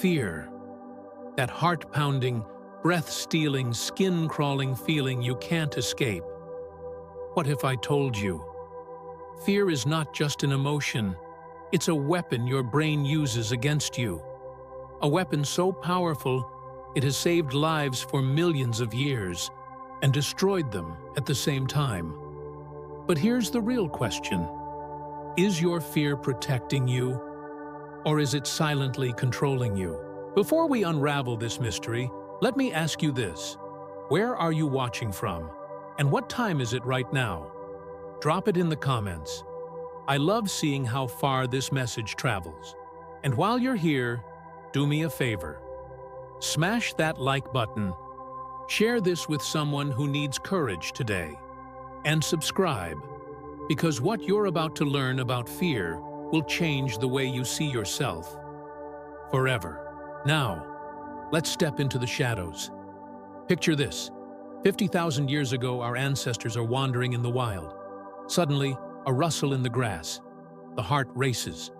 Fear. That heart-pounding, breath-stealing, skin-crawling feeling you can't escape. What if I told you? Fear is not just an emotion. It's a weapon your brain uses against you. A weapon so powerful, it has saved lives for millions of years and destroyed them at the same time. But here's the real question. Is your fear protecting you, or is it silently controlling you? Before we unravel this mystery, let me ask you this. Where are you watching from? And what time is it right now? Drop it in the comments. I love seeing how far this message travels. And while you're here, do me a favor. Smash that like button. Share this with someone who needs courage today. And subscribe, because what you're about to learn about fear will change the way you see yourself forever. Now, let's step into the shadows. Picture this. 50,000 years ago, our ancestors are wandering in the wild. Suddenly, a rustle in the grass. The heart races.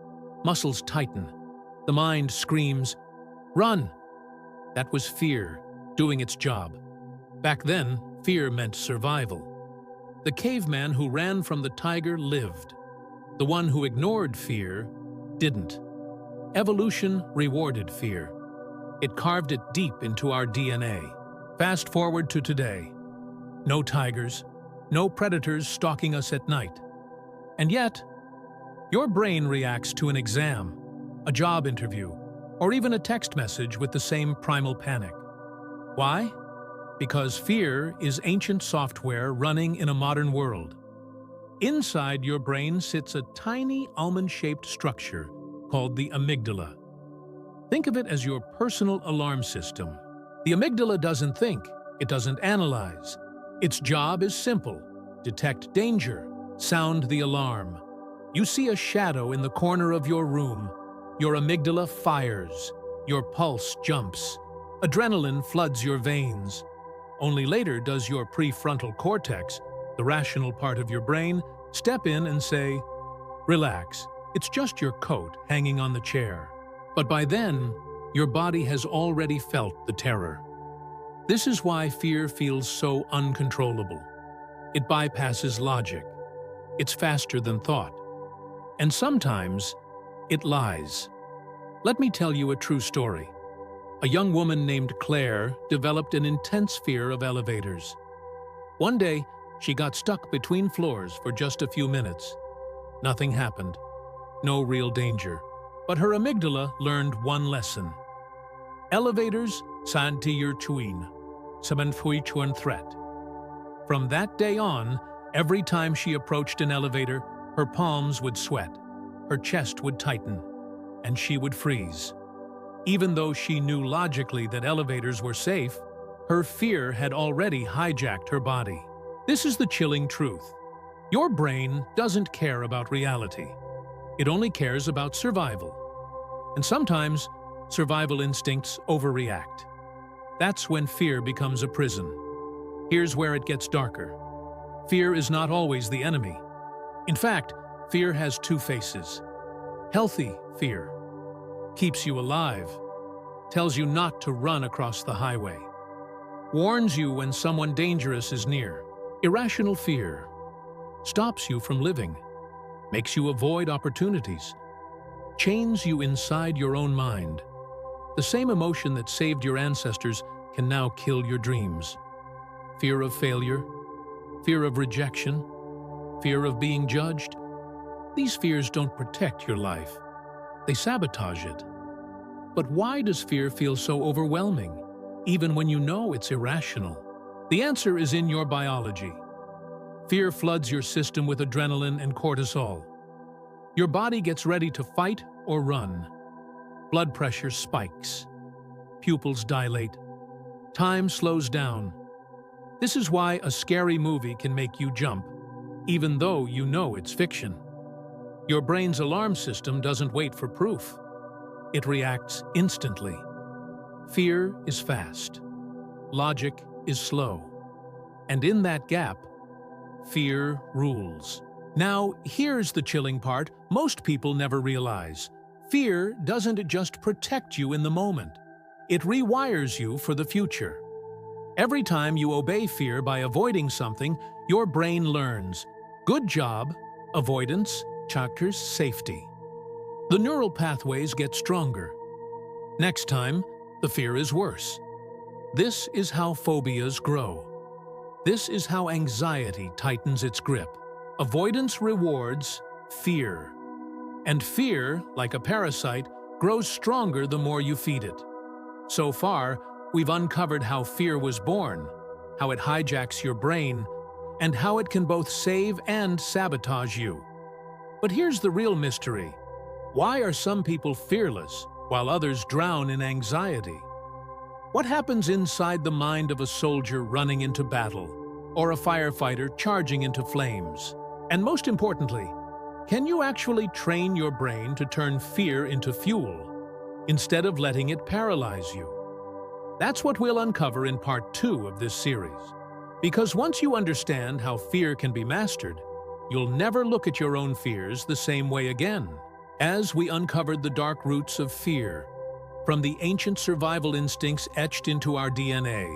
Muscles tighten. The mind screams, "Run!" That was fear doing its job. Back then, fear meant survival. The caveman who ran from the tiger lived. The one who ignored fear didn't. Evolution rewarded fear. It carved it deep into our DNA. Fast forward to today. No tigers, no predators stalking us at night. And yet, your brain reacts to an exam, a job interview, or even a text message with the same primal panic. Why? Because fear is ancient software running in a modern world. Inside your brain sits a tiny almond-shaped structure called the amygdala. Think of it as your personal alarm system. The amygdala doesn't think, it doesn't analyze. Its job is simple: detect danger, sound the alarm. You see a shadow in the corner of your room. Your amygdala fires. Your pulse jumps. Adrenaline floods your veins. Only later does your prefrontal cortex, the rational part of your brain, step in and say, "Relax, it's just your coat hanging on the chair." But by then, your body has already felt the terror. This is why fear feels so uncontrollable. It bypasses logic. It's faster than thought. And sometimes, it lies. Let me tell you a true story. A young woman named Claire developed an intense fear of elevators. One day, she got stuck between floors for just a few minutes. Nothing happened. No real danger. But her amygdala learned one lesson. Elevators santi your chuin, samanfui chuan threat. From that day on, every time she approached an elevator, her palms would sweat, her chest would tighten, and she would freeze. Even though she knew logically that elevators were safe, her fear had already hijacked her body. This is the chilling truth. Your brain doesn't care about reality. It only cares about survival. And sometimes, survival instincts overreact. That's when fear becomes a prison. Here's where it gets darker. Fear is not always the enemy. In fact, fear has two faces. Healthy fear keeps you alive, tells you not to run across the highway, warns you when someone dangerous is near. Irrational fear stops you from living, makes you avoid opportunities, chains you inside your own mind. The same emotion that saved your ancestors can now kill your dreams. Fear of failure, fear of rejection, fear of being judged. These fears don't protect your life. They sabotage it. But why does fear feel so overwhelming, even when you know it's irrational? The answer is in your biology. Fear floods your system with adrenaline and cortisol. Your body gets ready to fight or run. Blood pressure spikes. Pupils dilate. Time slows down. This is why a scary movie can make you jump, even though you know it's fiction. Your brain's alarm system doesn't wait for proof. It reacts instantly. Fear is fast. Logic is slow. And in that gap, fear rules. Now, here's the chilling part most people never realize. Fear doesn't just protect you in the moment. It rewires you for the future. Every time you obey fear by avoiding something, your brain learns. Good job, avoidance, chakras, safety. The neural pathways get stronger. Next time, the fear is worse. This is how phobias grow. This is how anxiety tightens its grip. Avoidance rewards fear. And fear, like a parasite, grows stronger the more you feed it. So far, we've uncovered how fear was born, how it hijacks your brain, and how it can both save and sabotage you. But here's the real mystery. Why are some people fearless while others drown in anxiety? What happens inside the mind of a soldier running into battle, or a firefighter charging into flames? And most importantly, can you actually train your brain to turn fear into fuel, instead of letting it paralyze you? That's what we'll uncover in part 2 of this series. Because once you understand how fear can be mastered, you'll never look at your own fears the same way again. As we uncovered the dark roots of fear, from the ancient survival instincts etched into our DNA,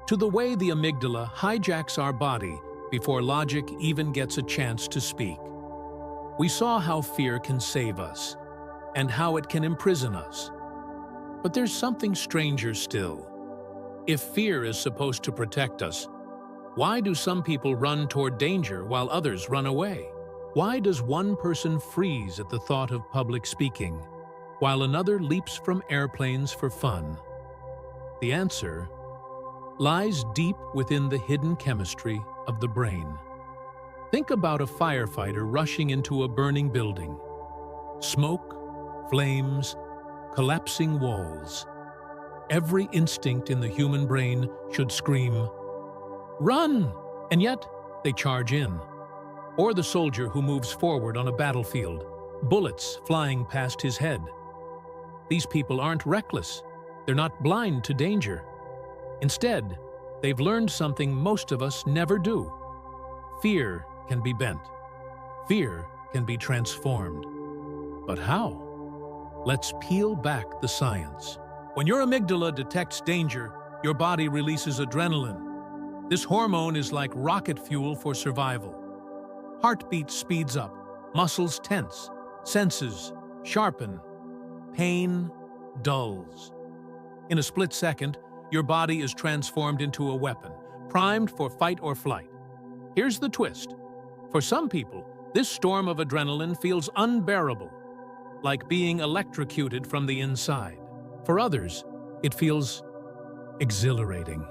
to the way the amygdala hijacks our body before logic even gets a chance to speak. We saw how fear can save us, and how it can imprison us. But there's something stranger still. If fear is supposed to protect us, why do some people run toward danger while others run away? Why does one person freeze at the thought of public speaking, while another leaps from airplanes for fun? The answer lies deep within the hidden chemistry of the brain. Think about a firefighter rushing into a burning building. Smoke, flames, collapsing walls. Every instinct in the human brain should scream, "Run!" And yet, they charge in. Or the soldier who moves forward on a battlefield, bullets flying past his head. These people aren't reckless. They're not blind to danger. Instead, they've learned something most of us never do. Fear can be bent. Fear can be transformed. But how? Let's peel back the science. When your amygdala detects danger, your body releases adrenaline. This hormone is like rocket fuel for survival. Heartbeat speeds up, muscles tense, senses sharpen, pain dulls. In a split second, your body is transformed into a weapon, primed for fight or flight. Here's the twist. For some people, this storm of adrenaline feels unbearable, like being electrocuted from the inside. For others, it feels exhilarating.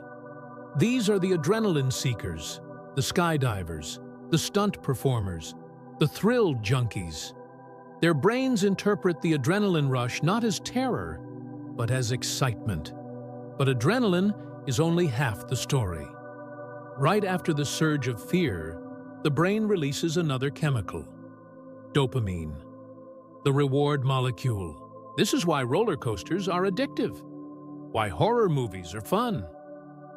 These are the adrenaline seekers, the skydivers, the stunt performers, the thrill junkies. Their brains interpret the adrenaline rush not as terror, but as excitement. But adrenaline is only half the story. Right after the surge of fear, the brain releases another chemical, dopamine, the reward molecule. This is why roller coasters are addictive, why horror movies are fun,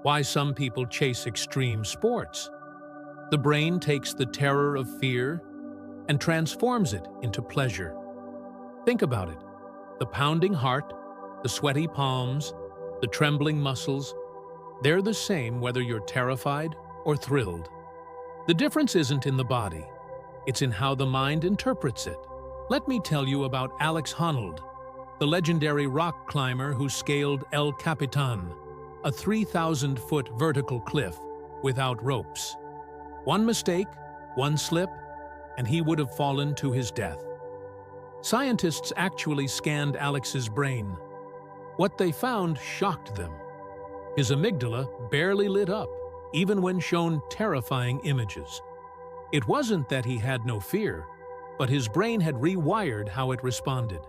why some people chase extreme sports. The brain takes the terror of fear and transforms it into pleasure. Think about it. The pounding heart, the sweaty palms, the trembling muscles, they're the same whether you're terrified or thrilled. The difference isn't in the body, it's in how the mind interprets it. Let me tell you about Alex Honnold, the legendary rock climber who scaled El Capitan, a 3,000-foot vertical cliff without ropes. One mistake, one slip, and he would have fallen to his death. Scientists actually scanned Alex's brain. What they found shocked them. His amygdala barely lit up, even when shown terrifying images. It wasn't that he had no fear, but his brain had rewired how it responded.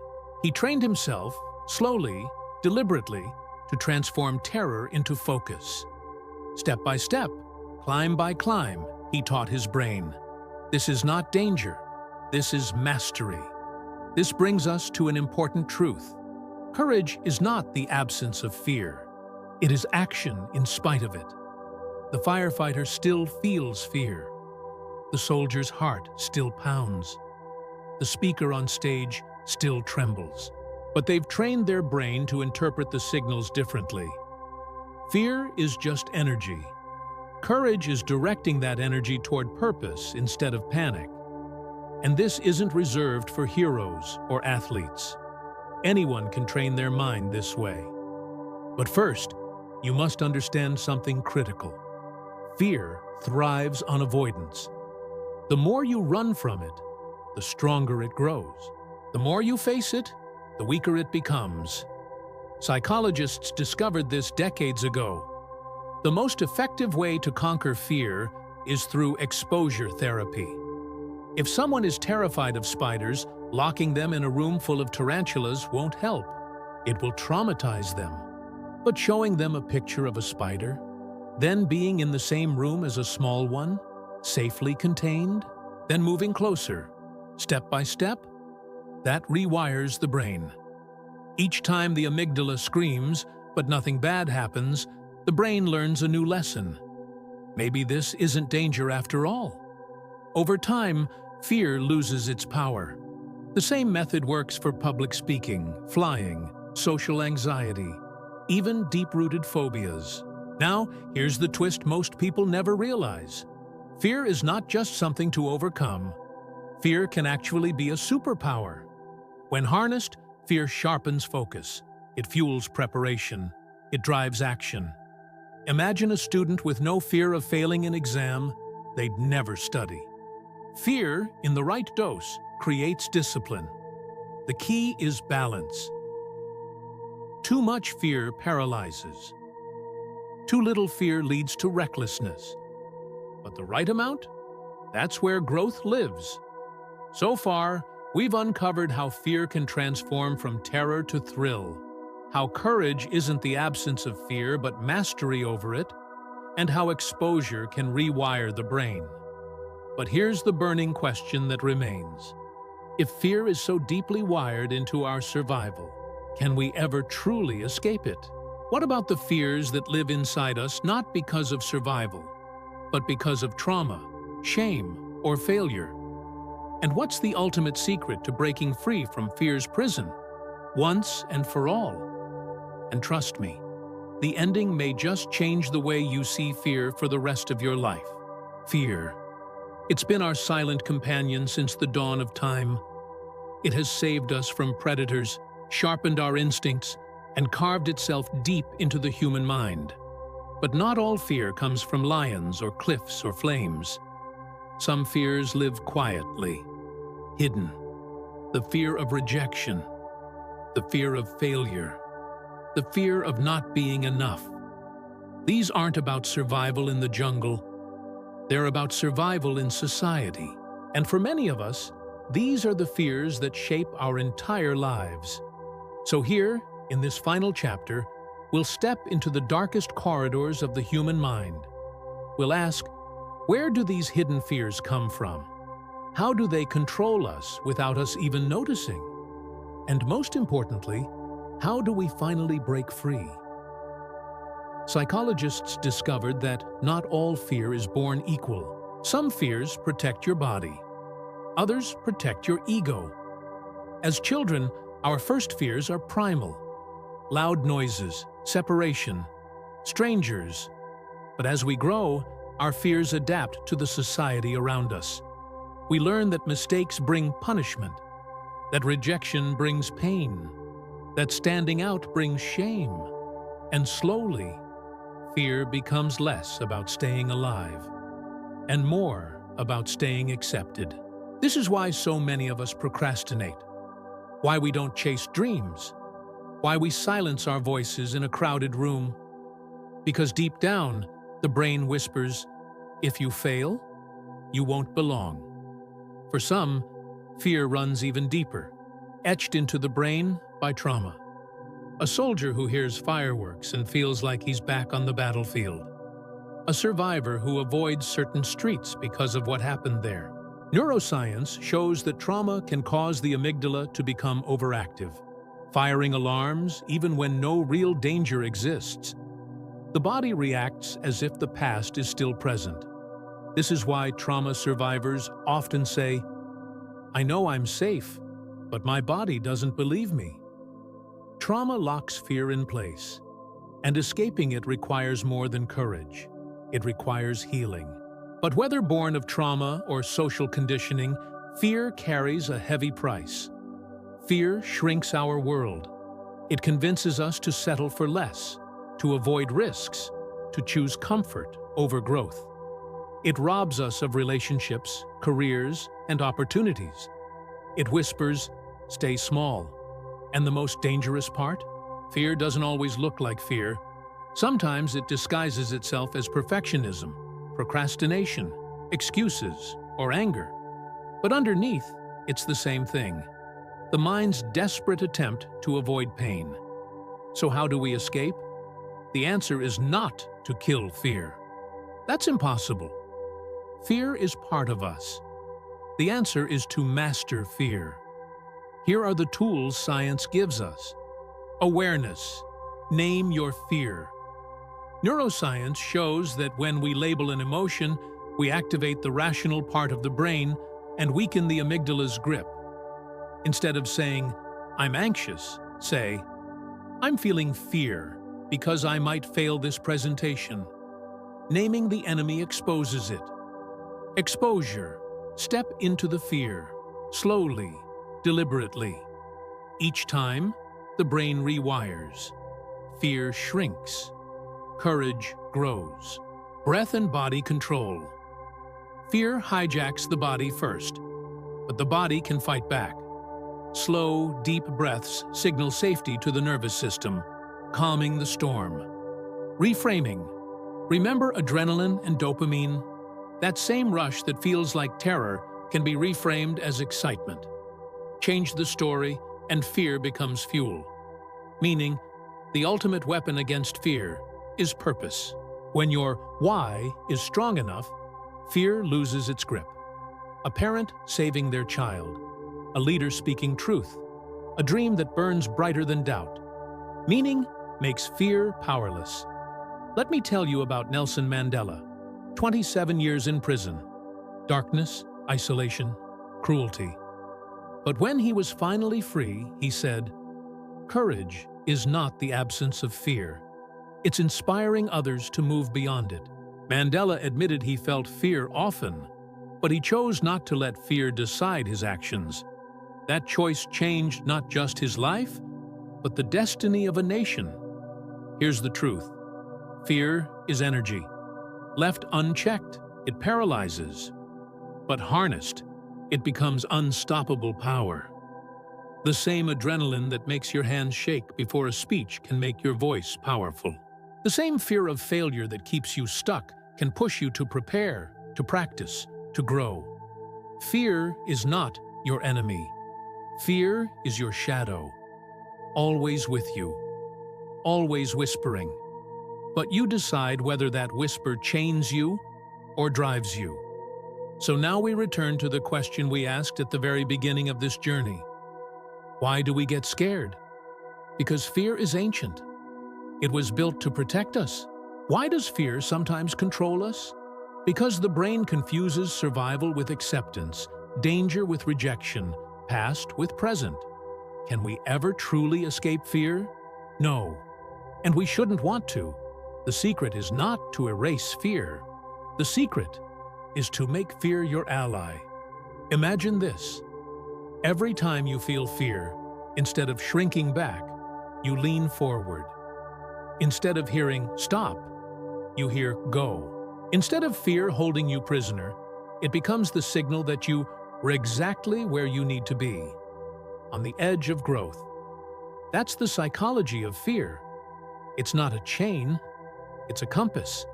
He trained himself, slowly, deliberately, to transform terror into focus. Step by step, climb by climb, he taught his brain. This is not danger. This is mastery. This brings us to an important truth. Courage is not the absence of fear. It is action in spite of it. The firefighter still feels fear. The soldier's heart still pounds. The speaker on stage still trembles. But they've trained their brain to interpret the signals differently. Fear is just energy. Courage is directing that energy toward purpose instead of panic. And this isn't reserved for heroes or athletes. Anyone can train their mind this way. But first, you must understand something critical. Fear thrives on avoidance. The more you run from it, the stronger it grows. The more you face it, the weaker it becomes. Psychologists discovered this decades ago. The most effective way to conquer fear is through exposure therapy. If someone is terrified of spiders, locking them in a room full of tarantulas won't help. It will traumatize them. But showing them a picture of a spider, then being in the same room as a small one, safely contained, then moving closer, step by step, that rewires the brain. Each time the amygdala screams, but nothing bad happens, the brain learns a new lesson. Maybe this isn't danger after all. Over time, fear loses its power. The same method works for public speaking, flying, social anxiety, even deep-rooted phobias. Now, here's the twist most people never realize. Fear is not just something to overcome. Fear can actually be a superpower. When harnessed, fear sharpens focus. It fuels preparation. It drives action. Imagine a student with no fear of failing an exam. They'd never study. Fear, in the right dose, creates discipline. The key is balance. Too much fear paralyzes. Too little fear leads to recklessness. But the right amount? That's where growth lives. So far, we've uncovered how fear can transform from terror to thrill, how courage isn't the absence of fear but mastery over it, and how exposure can rewire the brain. But here's the burning question that remains. If fear is so deeply wired into our survival, can we ever truly escape it? What about the fears that live inside us not because of survival, but because of trauma, shame, or failure? And what's the ultimate secret to breaking free from fear's prison, once and for all? And trust me, the ending may just change the way you see fear for the rest of your life. Fear. It's been our silent companion since the dawn of time. It has saved us from predators, sharpened our instincts, and carved itself deep into the human mind. But not all fear comes from lions or cliffs or flames. Some fears live quietly, hidden. The fear of rejection, the fear of failure, the fear of not being enough. These aren't about survival in the jungle. They're about survival in society. And for many of us, these are the fears that shape our entire lives. So here, in this final chapter, we'll step into the darkest corridors of the human mind. We'll ask, where do these hidden fears come from? How do they control us without us even noticing? And most importantly, how do we finally break free? Psychologists discovered that not all fear is born equal. Some fears protect your body. Others protect your ego. As children, our first fears are primal. Loud noises, separation, strangers. But as we grow, our fears adapt to the society around us. We learn that mistakes bring punishment, that rejection brings pain, that standing out brings shame. And slowly, fear becomes less about staying alive and more about staying accepted. This is why so many of us procrastinate, why we don't chase dreams, why we silence our voices in a crowded room. Because deep down, the brain whispers, if you fail, you won't belong. For some, fear runs even deeper, etched into the brain by trauma. A soldier who hears fireworks and feels like he's back on the battlefield. A survivor who avoids certain streets because of what happened there. Neuroscience shows that trauma can cause the amygdala to become overactive, firing alarms even when no real danger exists. The body reacts as if the past is still present. This is why trauma survivors often say, "I know I'm safe, But my body doesn't believe me. Trauma locks fear in place, and escaping it requires more than courage. It requires healing. But whether born of trauma or social conditioning, fear carries a heavy price. Fear shrinks our world. It convinces us to settle for less, to avoid risks, to choose comfort over growth. It robs us of relationships, careers, and opportunities. It whispers, "Stay small." And the most dangerous part? Fear doesn't always look like fear. Sometimes it disguises itself as perfectionism, procrastination, excuses, or anger. But underneath, it's the same thing: the mind's desperate attempt to avoid pain. So how do we escape? The answer is not to kill fear. That's impossible. Fear is part of us. The answer is to master fear. Here are the tools science gives us. Awareness. Name your fear. Neuroscience shows that when we label an emotion, we activate the rational part of the brain and weaken the amygdala's grip. Instead of saying, "I'm anxious," say, "I'm feeling fear because I might fail this presentation." Naming the enemy exposes it. Exposure. Step into the fear, slowly, deliberately. Each time, the brain rewires. Fear shrinks. Courage grows. Breath and body control. Fear hijacks the body first, but the body can fight back. Slow, deep breaths signal safety to the nervous system, calming the storm. Reframing. Remember adrenaline and dopamine? That same rush that feels like terror can be reframed as excitement. Change the story, and fear becomes fuel. Meaning, the ultimate weapon against fear is purpose. When your why is strong enough, fear loses its grip. A parent saving their child, a leader speaking truth, a dream that burns brighter than doubt. Meaning makes fear powerless. Let me tell you about Nelson Mandela, 27 years in prison. Darkness, isolation, cruelty. But when he was finally free, he said, "Courage is not the absence of fear. It's inspiring others to move beyond it." Mandela admitted he felt fear often, but he chose not to let fear decide his actions. That choice changed not just his life, but the destiny of a nation. Here's the truth. Fear is energy. Left unchecked, it paralyzes. But harnessed, it becomes unstoppable power. The same adrenaline that makes your hands shake before a speech can make your voice powerful. The same fear of failure that keeps you stuck can push you to prepare, to practice, to grow. Fear is not your enemy. Fear is your shadow, always with you, always whispering. But you decide whether that whisper chains you or drives you. So now we return to the question we asked at the very beginning of this journey. Why do we get scared? Because fear is ancient. It was built to protect us. Why does fear sometimes control us? Because the brain confuses survival with acceptance, danger with rejection, past with present. Can we ever truly escape fear? No. And we shouldn't want to. The secret is not to erase fear. The secret is to make fear your ally. Imagine this. Every time you feel fear, instead of shrinking back, you lean forward. Instead of hearing "stop," you hear "go." Instead of fear holding you prisoner, it becomes the signal that you are exactly where you need to be, on the edge of growth. That's the psychology of fear. It's not a chain, it's a compass.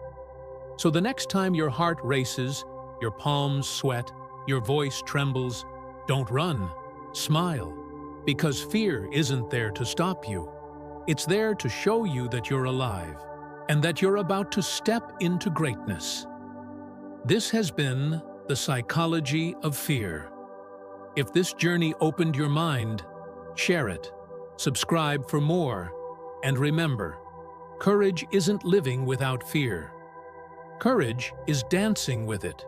So the next time your heart races, your palms sweat, your voice trembles, don't run, smile, because fear isn't there to stop you. It's there to show you that you're alive and that you're about to step into greatness. This has been the psychology of fear. If this journey opened your mind, share it, subscribe for more, and remember, courage isn't living without fear. Courage is dancing with it.